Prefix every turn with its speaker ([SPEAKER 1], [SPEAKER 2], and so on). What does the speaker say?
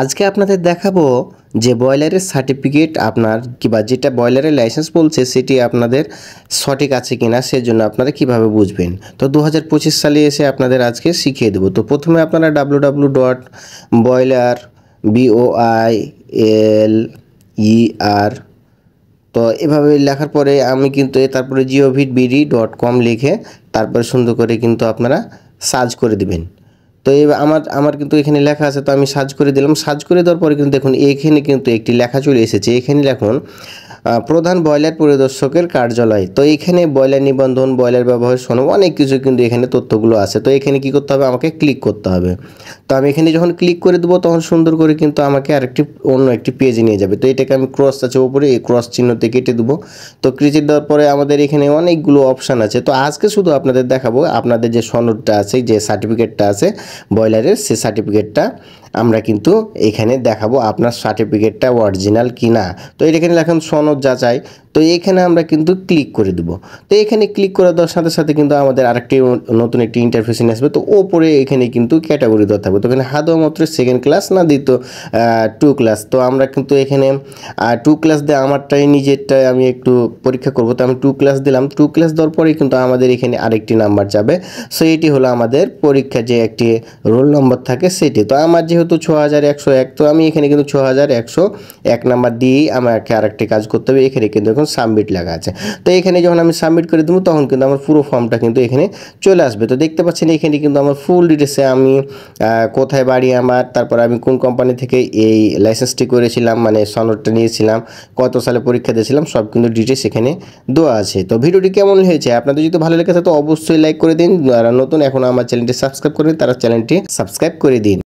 [SPEAKER 1] আজকে আপনাদের দেখাবো যে ব্রয়লারের সার্টিফিকেট আপনার কিংবা যেটা ব্রয়লারের লাইসেন্স বলছে সেটি আপনাদের সঠিক আছে কিনা সেজন্য আপনারা কিভাবে বুঝবেন। তো 2025 সালে এসে আপনাদের আজকে শিখিয়ে দেবো। তো প্রথমে আপনারা www.boiler BOILER তো এভাবে লেখার পরে আমি কিন্তু তারপরে govitbd.com লিখে তারপরে সুন্দর করে কিন্তু আপনারা সার্চ করে দিবেন। তো আমার কিন্তু এখানে লেখা আছে, তো আমি সার্চ করে দিলাম। সার্চ করে দেওয়ার পরে কিন্তু দেখুন এখানে কিন্তু একটি লেখা চলে এসেছে। এখানে লিখুন প্রধান ব্রয়লার পরিদর্শকের কার্যালয়। তো এখানে ব্রয়লার নিবন্ধন, ব্রয়লার ব্যবহার সনদ অনেক কিছু কিন্তু এখানে তথ্যগুলো আছে। তো এখানে কি করতে হবে, আমাকে ক্লিক করতে হবে। তো আমি এখানে যখন ক্লিক করে দেবো তখন সুন্দর করে কিন্তু আমাকে অন্য একটি পেজে নিয়ে যাবে। তো এটাকে আমি ক্রস আছে উপরে, এই ক্রস চিহ্নতে কেটে দেবো। তো কেটে দেওয়ার পরে আমাদের এখানে অনেকগুলো অপশান আছে। তো আজকে শুধু আপনাদের দেখাবো আপনাদের যে সনদটা আছে, যে সার্টিফিকেটটা আছে ব্রয়লারের, সেই সার্টিফিকেটটা আমরা কিন্তু এখানে দেখাবো আপনার সার্টিফিকেটটা অরিজিনাল কি না। তো এখানে লেখেন সনদ যাচাই। তো এখানে আমরা কিন্তু ক্লিক করে দেব। তো এখানে ক্লিক করে দেওয়ার সাথে সাথে কিন্তু আমাদের আরেকটি নতুন একটি ইন্টারফেস আসবে। তো ওপরে এখানে কিন্তু ক্যাটাগরি দেওয়া থাকবে। তো এখানে মাত্র সেকেন্ড ক্লাস না দ্বিতীয় 2 ক্লাস। তো আমরা কিন্তু এখানে 2 ক্লাস দিয়ে আমারটাই নিজেরটাই আমি একটু পরীক্ষা করব। তো আমি 2 ক্লাস দিলাম। 2 ক্লাস দেওয়ার পরে কিন্তু আমাদের এখানে আরেকটি নাম্বার যাবে। সো এটি হলো আমাদের পরীক্ষা যে একটি রোল নম্বর থাকে সেটি। তো আমার যেহেতু 6101, তো আমি এখানে কিন্তু 6101 নাম্বার দিয়েই আমাকে আরেকটি কাজ করতে হবে। এখানে কিন্তু এখন সাবমিট লেখা আছে। তো এখানে যখন আমি সাবমিট করে দেবো তখন কিন্তু আমার পুরো ফর্মটা কিন্তু এখানে চলে আসবে। তো দেখতে পাচ্ছেন এখানে কিন্তু আমার ফুল ডিটেলসে আমি কোথায় বাড়ি আমার, তারপর আমি কোন কোম্পানি থেকে এই লাইসেন্সটি করেছিলাম, মানে সনদটা নিয়েছিলাম, কত সালে পরীক্ষা দিয়েছিলাম, সব কিন্তু ডিটেলস এখানে দেওয়া আছে। তো ভিডিওটি কেমন হয়েছে, আপনাদের যদি ভালো লেগে থাকে তো অবশ্যই লাইক করে দিন। যারা নতুন এখন আমার চ্যানেলটি সাবস্ক্রাইব করেন তারা চ্যানেলটি সাবস্ক্রাইব করে দিন।